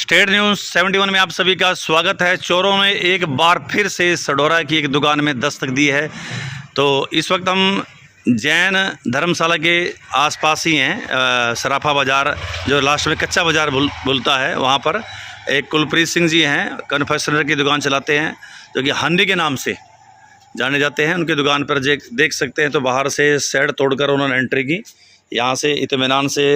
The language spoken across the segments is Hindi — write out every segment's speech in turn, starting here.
स्टेट न्यूज़ 71 में आप सभी का स्वागत है। चोरों ने एक बार फिर से सढौरा की एक दुकान में दस्तक दी है। तो इस वक्त हम जैन धर्मशाला के आसपास ही हैं। सराफा बाज़ार जो लास्ट में कच्चा बाज़ार बोलता है, वहाँ पर एक कुलप्रीत सिंह जी हैं, कन्फेक्शनरी की दुकान चलाते हैं जो कि हंडी के नाम से जाने जाते हैं। उनकी दुकान पर देख सकते हैं तो बाहर से शेड तोड़कर उन्होंने एंट्री की। यहाँ से इत्मीनान से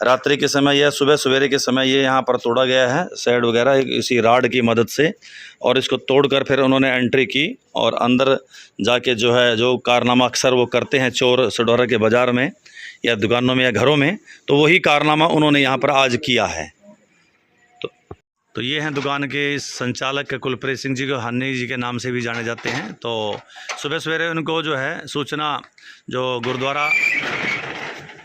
रात्रि के समय या सुबह सवेरे के समय ये यहाँ पर तोड़ा गया है शेड वगैरह इसी राड की मदद से, और इसको तोड़कर फिर उन्होंने एंट्री की और अंदर जाके जो कारनामा अक्सर वो करते हैं चोर सढौरा के बाज़ार में या दुकानों में या घरों में, तो वही कारनामा उन्होंने यहाँ पर आज किया है। तो ये हैं दुकान के संचालक कुलप्रीत सिंह जी, को हन्नी जी के नाम से भी जाने जाते हैं। तो सुबह सवेरे उनको जो है सूचना जो गुरुद्वारा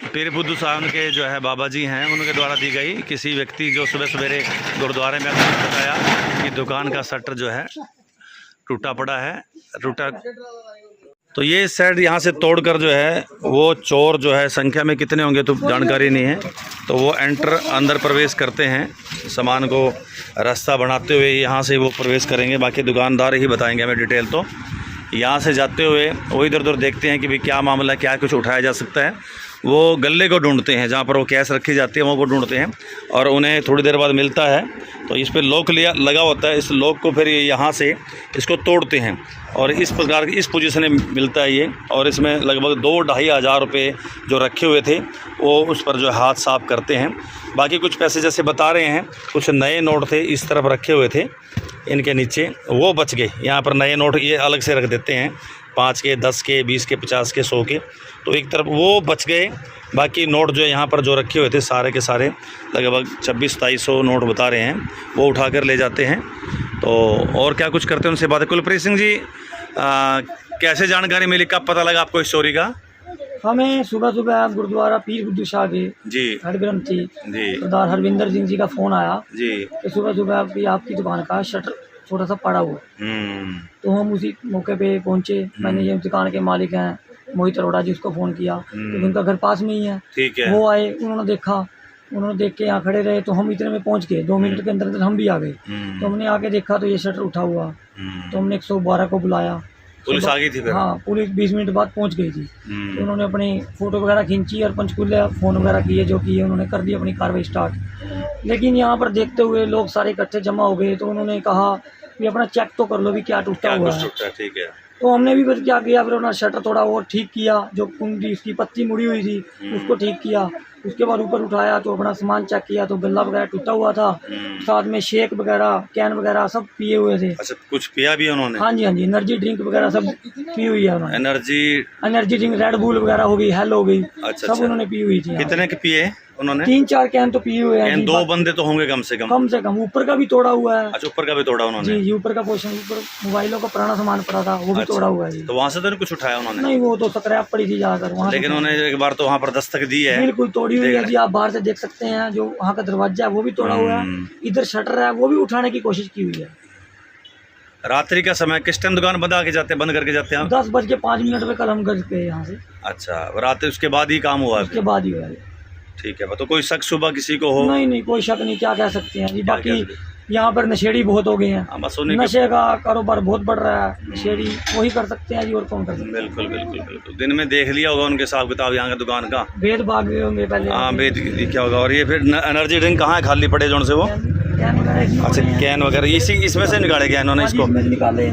पीर बुद्धू साहब के जो है बाबा जी हैं उनके द्वारा दी गई। किसी व्यक्ति जो सुबह सवेरे गुरुद्वारे में बताया कि दुकान का शटर जो है टूटा पड़ा है, तो ये शेड यहाँ से तोड़कर जो है वो चोर जो है संख्या में कितने होंगे तो जानकारी नहीं है, तो वो अंदर प्रवेश करते हैं। सामान को रास्ता बनाते हुए यहाँ से वो प्रवेश करेंगे, बाकी दुकानदार ही बताएंगे हमें डिटेल। तो यहाँ से जाते हुए वो इधर उधर देखते हैं कि भाई क्या मामला, क्या कुछ उठाया जा सकता है। वो गले को ढूंढते हैं जहाँ पर वो कैश रखी जाती है, वो ढूंढते हैं और उन्हें थोड़ी देर बाद मिलता है। तो इस पर लॉक लगा होता है, इस लॉक को फिर यहाँ से इसको तोड़ते हैं और इस प्रकार की इस पोजीशन में मिलता है ये। और इसमें लगभग 2-2.5 हज़ार रुपये जो रखे हुए थे वो उस पर जो हाथ साफ करते हैं। बाकी कुछ पैसे जैसे बता रहे हैं, कुछ नए नोट थे इस तरफ रखे हुए थे इनके नीचे, वो बच गए। यहाँ पर नए नोट ये अलग से रख देते हैं, 5 के, 10 के, 20 के, 50 के, 100 के, तो एक तरफ वो बच गए। बाकी नोट जो यहाँ पर जो रखे हुए थे सारे के सारे लगभग 2600-2700 नोट बता रहे हैं, वो उठा कर ले जाते हैं। तो और क्या कुछ करते हैं उनसे बात है। कुलप्रीत सिंह जी, कैसे जानकारी मिली, कब पता लगा आपको इस चोरी का? हमें सुबह गुरुद्वारा पीर बुद्धू शाह के जी हेड ग्रंथी जी सरदार हरविंदर सिंह जी का फ़ोन आया जी कि सुबह आपकी दुकान का शटर छोटा सा पड़ा हुआ। तो हम उसी मौके पे पहुंचे। मैंने ये दुकान के मालिक हैं मोहित अरोड़ा जी, उसको फ़ोन किया तो उनका घर पास में ही है। ठीक है। वो आए, उन्होंने देख के यहाँ खड़े रहे, तो हम इतने में पहुंच गए। 2 मिनट के अंदर हम भी आ गए। तो हमने आके देखा तो ये शटर उठा हुआ। तो हमने 112 को बुलाया, पुलिस आ गई थी फिर? हाँ, पुलिस 20 मिनट बाद पहुंच गई थी। तो उन्होंने अपनी फ़ोटो वगैरह खींची और पंचकूले फ़ोन वगैरह किए, जो किए उन्होंने कर दी अपनी कार्रवाई स्टार्ट। लेकिन यहाँ पर देखते हुए लोग सारे इकट्ठे जमा हो गए, तो उन्होंने कहा कि अपना चेक तो कर लो भी क्या टूटा हुआ है। ठीक है। तो हमने भी फिर क्या किया, फिर अपना शटर थोड़ा और ठीक किया, जो कुंडी उसकी पत्ती मुड़ी हुई थी उसको ठीक किया। उसके बाद ऊपर उठाया तो अपना सामान चेक किया तो गल्ला वगैरह टूटा हुआ था, साथ में शेक वगैरह, कैन वगैरह सब पिए हुए थे। अच्छा, कुछ पिया भी उन्होंने? हाँ जी, एनर्जी ड्रिंक वगैरह सब पी हुई है उन्होंने। एनर्जी ड्रिंक रेड बुल वगैरह हो गई, हेल हो गई, सब उन्होंने पी हुई थी। कितने के पिए उन्होंने? 3-4 कैन तो पिए हुए हैं। 2 बंदे तो होंगे कम से कम। ऊपर का भी तोड़ा हुआ है। अच्छा, ऊपर का भी तोड़ा उन्होंने? जी, ऊपर का पोर्शन, ऊपर मोबाइलों का पुराना सामान पड़ा था वो भी तोड़ा हुआ है जी। तो वहाँ से तो नहीं कुछ उठाया उन्होंने? नहीं, वो तो स्क्रैप पड़ी थी जाकर वहाँ। लेकिन उन्होंने एक बार तो वहाँ पर दस्तक दी है, बिल्कुल तोड़ी हुई है जी। आप बाहर से देख सकते हैं, जो वहाँ का दरवाजा है वो भी तोड़ा हुआ है, इधर शटर है वो भी उठाने की कोशिश की हुई है। रात्रि का समय किस टाइम दुकान बंद करके जाते हैं? 10:05 पे कल हम घर गए यहाँ से। अच्छा, रात उसके बाद ही काम हुआ? उसके बाद ही हुआ। ठीक है। तो कोई शक सुबह किसी को हो? नहीं, कोई शक नहीं, क्या कह सकते हैं जी। बाकी यहाँ पर नशेड़ी बहुत हो गए हैं, नशे का कारोबार बहुत बढ़ रहा है। नशेड़ी वही कर सकते हैं जी, और कौन कर सकते हैं? बिल्कुल। दिन में देख लिया होगा उनके हिसाब किताब यहाँ का दुकान का, भेद भाग गए होंगे पहले। हाँ, भेद क्या होगा। और ये फिर एनर्जी ड्रिंक कहाँ है खाली पड़े जो से वो? अच्छा, कैन वगैरह इसमें से निकाले गए इन्होंने इसको? निकाले।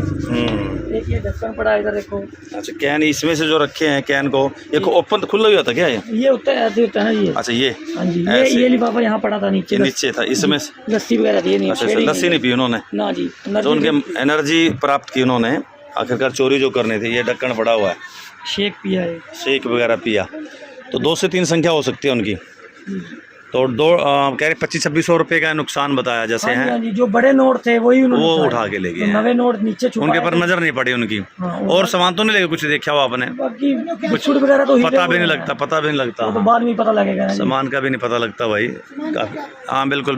ये ढक्कन पड़ा है इधर देखो। अच्छा, कैन इसमें से जो रखे हैं कैन को, ये ओपन खुला हुआ था क्या? ये होता है, ऐसे होता है ना ये। अच्छा, ये हाँ जी, ये लिफाफा यहाँ पड़ा था नीचे था, इसमें लस्सी वगैरह थी नहीं। अच्छा, लस्सी नहीं पी उन्होंने ना जी। तो उनके एनर्जी प्राप्त की उन्होंने, आखिरकार चोरी जो करनी थी। ये ढक्कन पड़ा हुआ है, शेक पिया है, शेक वगैरह पिया, तो 2 से 3 संख्या हो सकती है उनकी। तो कह रहे 2500-2600 रुपये का नुकसान बताया जैसे हैं। हाँ जी, जो बड़े नोट थे वही वो उठा के ले गए। नवे नोट नीचे छुपा, उनके पर नजर नहीं पड़ी उनकी। और सामान तो नहीं लेके कुछ देखा हुआ आपने? कुछ वगैरह तो पता भी नहीं लगता, तो बाद में पता लगेगा। सामान का भी नहीं पता लगता भाई। हाँ, बिल्कुल।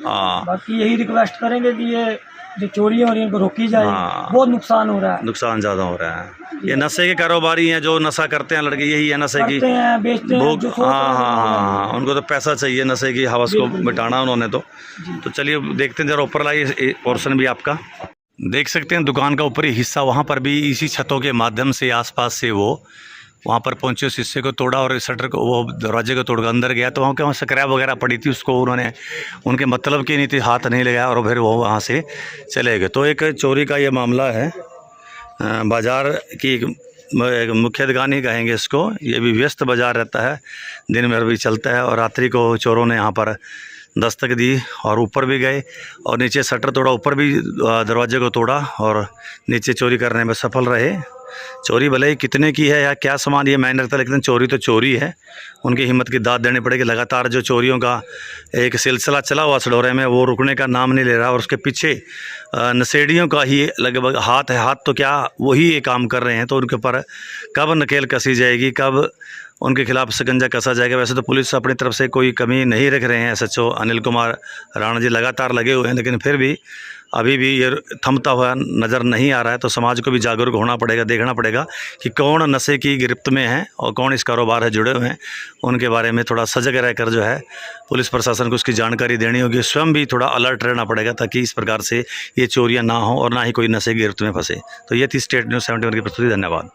हाँ, बाकी यही रिक्वेस्ट करेंगे कि ये जो चोरी हो रही है उनको रोकी जाए। हाँ। बहुत नुकसान हो रहा है। नुकसान ज़्यादा हो रहा है। ये नशे के कारोबारी हैं जो नशा करते हैं लड़के, यही है नशे की करते हैं, बेचते हैं, भूख। जो सोच हाँ रहे हैं हाँ वो हाँ है। हाँ, उनको तो पैसा चाहिए, नशे की हवस को बिल्कुल, मिटाना उन्होंने तो। जी। तो चलिए देखते हैं जरा ऊपर लाइए पोर्शन भी आपका देख सकते हैं। दुकान का ऊपरी हिस्सा, वहाँ पर भी इसी छतों के माध्यम से आसपास से वो वहाँ पर पहुँचे, उस हिस्से को तोड़ा और शटर को, वो दरवाजे को तोड़कर अंदर गया। तो वहाँ स्क्रैप वगैरह पड़ी थी, उसको उन्होंने, उनके मतलब की नहीं थी, हाथ नहीं लगाया और फिर वो वहाँ से चले गए। तो एक चोरी का ये मामला है। बाज़ार की एक मुख्य दुकान ही कहेंगे इसको। ये भी व्यस्त बाज़ार रहता है, दिन में भी चलता है और रात्रि को चोरों ने यहाँ पर दस्तक दी और ऊपर भी गए और नीचे शटर तोड़ा, ऊपर भी दरवाजे को तोड़ा और नीचे चोरी करने में सफल रहे। चोरी भले ही कितने की है या क्या सामान ये मायने रखता है, लेकिन चोरी तो चोरी है। उनकी हिम्मत की दाद देनी पड़ेगी। लगातार जो चोरियों का एक सिलसिला चला हुआ सडौरे में, वो रुकने का नाम नहीं ले रहा और उसके पीछे नशेड़ियों का ही लगभग हाथ है। हाथ तो क्या, वही ये काम कर रहे हैं। तो उनके ऊपर कब नकेल कसी जाएगी, कब उनके खिलाफ शिकंजा कसा जाएगा। वैसे तो पुलिस अपनी तरफ से कोई कमी नहीं रख रहे हैं। SHO अनिल कुमार राणा जी लगातार लगे हुए हैं, लेकिन फिर भी अभी भी ये थमता हुआ नज़र नहीं आ रहा है। तो समाज को भी जागरूक होना पड़ेगा, देखना पड़ेगा कि कौन नशे की गिरफ्त में है और कौन इस कारोबार से जुड़े हुए हैं। उनके बारे में थोड़ा सजग रहकर जो है पुलिस प्रशासन को उसकी जानकारी देनी होगी। स्वयं भी थोड़ा अलर्ट रहना पड़ेगा ताकि इस प्रकार से ये चोरियाँ ना हो और ना ही कोई नशे की गिरफ्त में फंसे। तो ये थी स्टेट न्यूज़ 71 की प्रस्तुति। धन्यवाद।